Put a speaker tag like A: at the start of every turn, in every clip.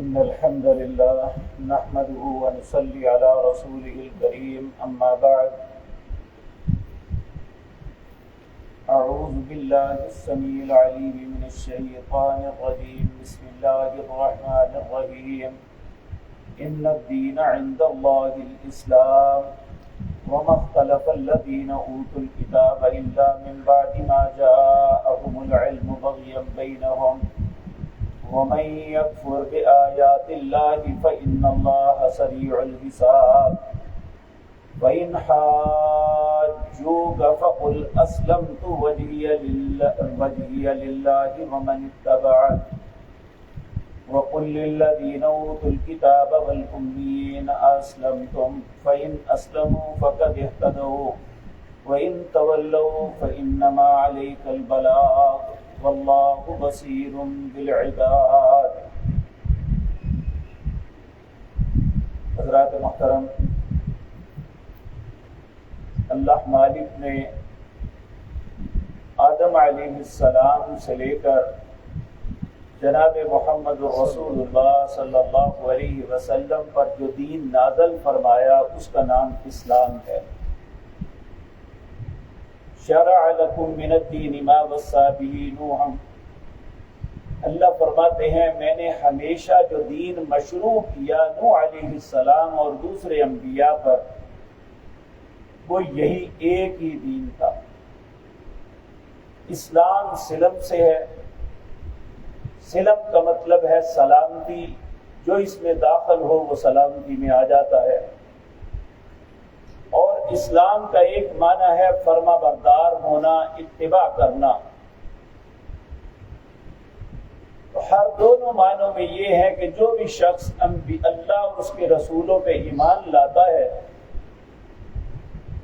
A: إن الحمد لله نحمده ونصلي على رسوله الكريم أما بعد أعوذ بالله السميع العليم من الشيطان الرجيم بسم الله الرحمن الرحيم إن الدين عند الله الإسلام وما اختلف الذين أوتوا الكتاب إلا من بعد ما جاءهم العلم بغيا بينهم ومن يكفر بآيات الله فإن الله سريع الحساب وإن حاجوك فقل أسلمت وجهي لله ومن اتبعني وقل للذين أوتوا الكتاب والأميين أسلمتم فإن أسلموا فقد اهتدوا وإن تولوا فإنما عليك البلاغ واللہ بصیر بالعباد۔ حضرات محترم، اللہ مالک نے آدم علیہ السلام سے لے کر جناب محمد رسول اللہ صلی اللہ علیہ وسلم پر جو دین نازل فرمایا اس کا نام اسلام ہے۔ شرع لکم من الدین ما وصی به نوحا، اللہ فرماتے ہیں میں نے ہمیشہ جو دین مشروع کیا نوح علیہ السلام اور دوسرے انبیاء پر وہ یہی ایک ہی دین تھا۔ اسلام سلم سے ہے، سلم کا مطلب ہے سلامتی، جو اس میں داخل ہو وہ سلامتی میں آ جاتا ہے، اور اسلام کا ایک معنی ہے فرما بردار ہونا، اتباع کرنا۔ ہر دونوں معنوں میں یہ ہے کہ جو بھی شخص اللہ اور اس کے رسولوں پہ ایمان لاتا ہے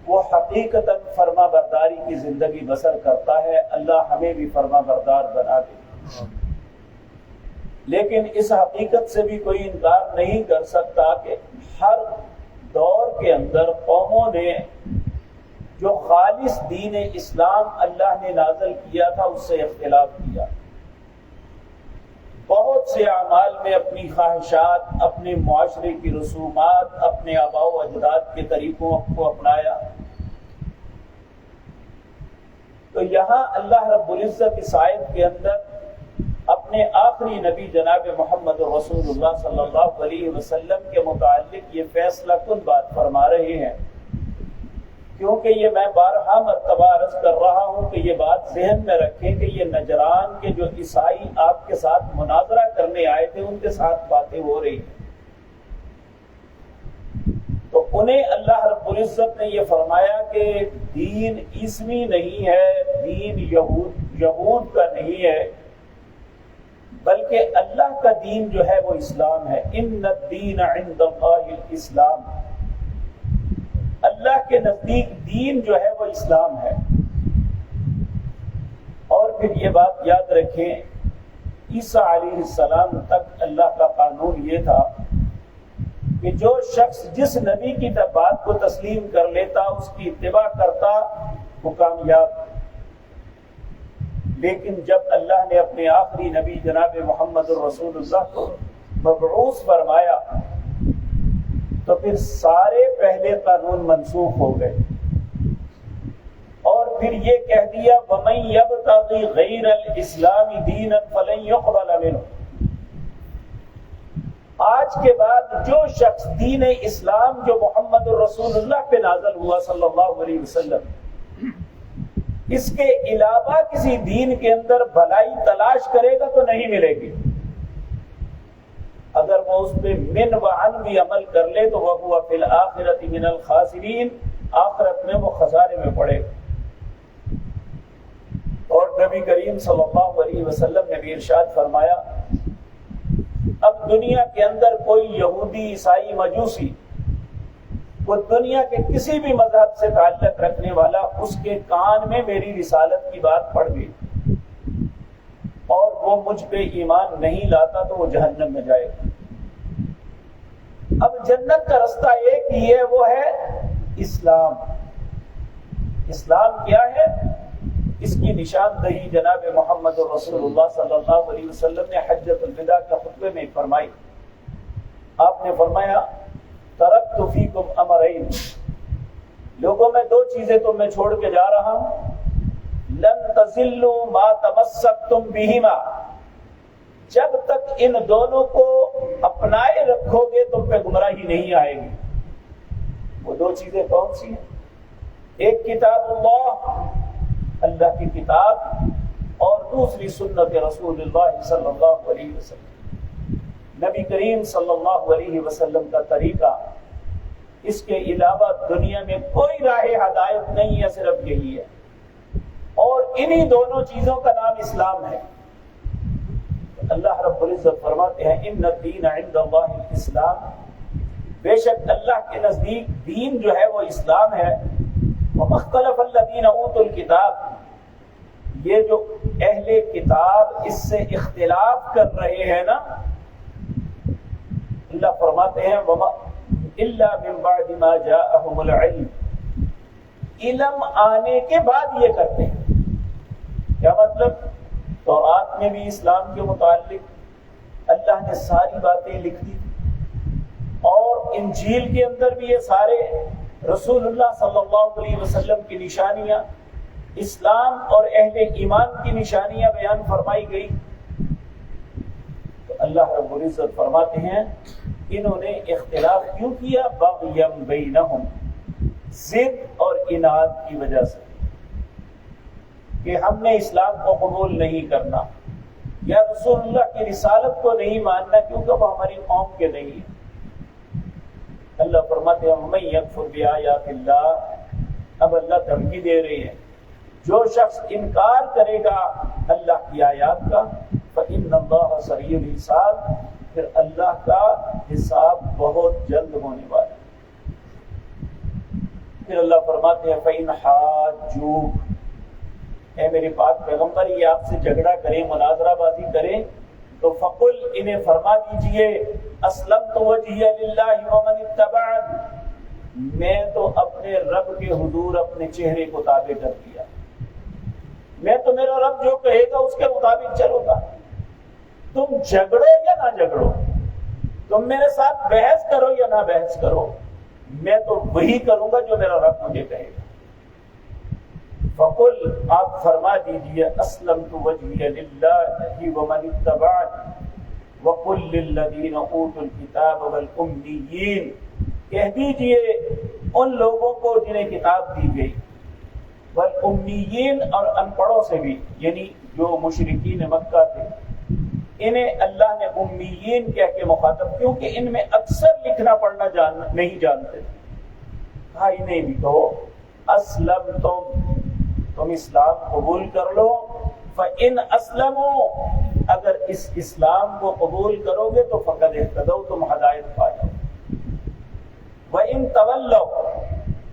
A: وہ حقیقتاً فرما برداری کی زندگی بسر کرتا ہے۔ اللہ ہمیں بھی فرما بردار بنا دے۔ لیکن اس حقیقت سے بھی کوئی انکار نہیں کر سکتا کہ ہر دور کے اندر قوموں نے جو خالص دین اسلام اللہ نے نازل کیا تھا اس سے اختلاف کیا۔ بہت سے اعمال میں اپنی خواہشات، اپنے معاشرے کی رسومات، اپنے آباء و اجداد کے طریقوں کو اپنایا۔ تو یہاں اللہ رب العزت اس آیت کے اندر اپنے آخری نبی جناب محمد رسول اللہ صلی اللہ علیہ وسلم کے متعلق یہ فیصلہ کن بات فرما رہے ہیں، کیونکہ یہ میں بارہا مرتبہ عرض کر رہا ہوں کہ یہ بات ذہن میں رکھیں کہ یہ نجران کے جو عیسائی آپ کے ساتھ مناظرہ کرنے آئے تھے ان کے ساتھ باتیں ہو رہی ہیں، تو انہیں اللہ رب العزت نے یہ فرمایا کہ دین عیسوی نہیں ہے، دین یہود کا نہیں ہے، بلکہ اللہ کا دین جو ہے وہ اسلام ہے۔ ان الدین عند اللہ الاسلام، اللہ کے نزدیک دین جو ہے وہ اسلام ہے۔ اور پھر یہ بات یاد رکھیں، عیسیٰ علیہ السلام تک اللہ کا قانون یہ تھا کہ جو شخص جس نبی کی بات کو تسلیم کر لیتا، اس کی اتباع کرتا، وہ کامیاب۔ لیکن جب اللہ نے اپنے آخری نبی جناب محمد رسول اللہ کو مبعوث فرمایا تو پھر سارے پہلے قانون منسوخ ہو گئے، اور پھر یہ کہہ دیا وَمَن يَبْتَغِ غَيْرَ الْإِسْلَامِ دِينًا فَلَن يُقْبَلَ مِنْهُ۔ آج کے بعد جو شخص دین اسلام جو محمد رسول اللہ پہ نازل ہوا صلی اللہ علیہ وسلم، اس کے علاوہ کسی دین کے اندر بھلائی تلاش کرے گا تو نہیں ملے گی۔ اگر وہ اس پہ من وعن بھی عمل کر لے تو وَهُوَ فِي الْآخِرَةِ مِنَ الْخَاسِرِينَ، آخرت میں وہ خسارے میں پڑے گا۔ اور نبی کریم صلی اللہ علیہ وسلم نے بھی ارشاد فرمایا، اب دنیا کے اندر کوئی یہودی، عیسائی، مجوسی، وہ دنیا کے کسی بھی مذہب سے تعلق رکھنے والا، اس کے کان میں میری رسالت کی بات پڑ گئی اور وہ مجھ پہ ایمان نہیں لاتا تو وہ جہنم میں جائے گا۔ اب جنت کا رستہ ایک ہی ہے، وہ ہے اسلام۔ اسلام کیا ہے؟ اس کی نشاندہی جناب محمد رسول اللہ صلی اللہ علیہ وسلم نے حجۃ الوداع کے خطبے میں فرمائی آپ نے فرمایا ترکت فیکم امرین، لوگوں میں دو چیزیں تمہیں چھوڑ کے جا رہا ہوں، لن تضلوا ما تمسکتم بہما، جب تک ان دونوں کو اپنائے رکھو گے تم پہ گمراہی نہیں آئے گی۔ وہ دو چیزیں کون سی ہیں؟ ایک کتاب اللہ، اللہ کی کتاب، اور دوسری سنت رسول اللہ صلی اللہ علیہ وسلم، نبی کریم صلی اللہ علیہ وسلم کا طریقہ۔ اس کے علاوہ دنیا میں کوئی راہ ہدایت نہیں ہے، صرف یہی ہے، اور انہی دونوں چیزوں کا نام اسلام ہے۔ اللہ رب العزت فرماتے ہیں ان الدین عند اللہ الاسلام، بے شک اللہ کے نزدیک دین جو ہے وہ اسلام ہے۔ وما اختلف الذین اوتوا الکتاب، یہ جو اہل کتاب اس سے اختلاف کر رہے ہیں نا، اللہ فرماتے ہیں وما الا من بعد ما جاءهم العلم، علم آنے کے بعد یہ کرتے ہیں۔ کیا مطلب؟ تورات میں بھی اسلام کے متعلق اللہ نے ساری باتیں لکھ دی، اور انجیل کے اندر بھی یہ سارے رسول اللہ صلی اللہ علیہ وسلم کی نشانیاں، اسلام اور اہل ایمان کی نشانیاں بیان فرمائی گئی۔ تو اللہ رب العزت فرماتے ہیں انہوں نے اختلاف کیوں کیا؟ بغیم بینہم، ضد اور اناد کی وجہ سے، کہ ہم نے اسلام کو قبول نہیں کرنا یا رسول اللہ کی رسالت کو نہیں ماننا کیونکہ وہ ہماری قوم کے نہیں ہے۔ اللہ فرماتے ہیں وَمَن يَكْفُرْ بِآيَاتِ اللَّهِ، اب اللہ دھمکی دے رہی ہے جو شخص انکار کرے گا اللہ کی آیات کا، فَإِنَّ اللَّهَ سَرِيعُ الْحِسَابِ، پھر اللہ کا حساب بہت جلد ہونے والا ہے۔ پھر اللہ فرماتے ہیں فَإِنْ حَاجُّوكَ، اے میرے پاک پیغمبر یہ آپ سے جھگڑا کریں، مناظرہ بازی کریں، تو فقل، انہیں فرما دیجئے اسلمت وجہی للہ ومن اتبعن، میں تو اپنے رب کے حضور اپنے چہرے کو تابع کر دیا، میں تو میرا رب جو کہے گا اس کے مطابق چلوں گا۔ تم جھگڑو یا نہ جھگڑو، تم میرے ساتھ بحث کرو یا نہ بحث کرو، میں تو وہی کروں گا جو میرا رب مجھے کہے گا۔ فقل، آپ فرما دیجئے اسلمت وجہی للہ ومن اتبعن وقل للذین اوتوا الکتاب والامیین، کہہ دیجئے ان لوگوں کو جنہیں کتاب دی گئی، والامیین، اور ان پڑھوں سے بھی، یعنی جو مشرکین مکہ تھے، انہیں اللہ نے امیین کہہ کے مخاطب، کیونکہ ان میں اکثر لکھنا پڑھنا نہیں جانتے، کہا انہیں بھی کہو اسلمتم، تم اسلام قبول کر لو، فَإِنْ أَسْلَمُوا، اگر اس اسلام کو قبول کرو گے تو فقد اہتدوا، تم ہدایت پا جاؤ، وَإِنْ تَوَلَّوْا،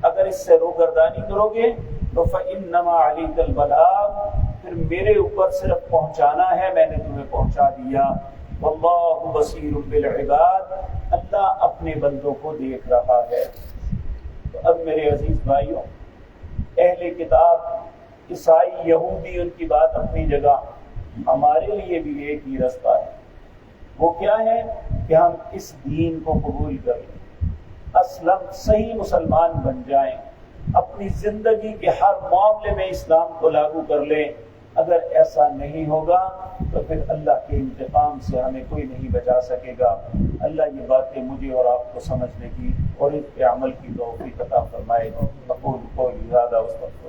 A: اگر اس سے روگردانی کرو گے تو فَإِنَّمَا عَلَيْكَ الْبَلَاغُ، پھر میرے اوپر صرف پہنچانا ہے، میں نے تمہیں پہنچا دیا، وَاللَّهُ بَصِيرٌ بِالْعِبَادِ، اللہ اپنے بندوں کو دیکھ رہا ہے۔ تو اب میرے عزیز بھائیوں، اہل کتاب عیسائی یہودی ان کی بات اپنی جگہ، ہمارے لیے بھی ایک ہی رستہ ہے، وہ کیا ہے کہ ہم اس دین کو قبول کریں، اسلم، صحیح مسلمان بن جائیں، اپنی زندگی کے ہر معاملے میں اسلام کو لاگو کر لیں۔ اگر ایسا نہیں ہوگا تو پھر اللہ کے انتقام سے ہمیں کوئی نہیں بچا سکے گا۔ اللہ یہ باتیں مجھے اور آپ کو سمجھنے کی اور اس پہ عمل کی توفیق عطا فرمائے۔ اقول قولی ھذا واستغفر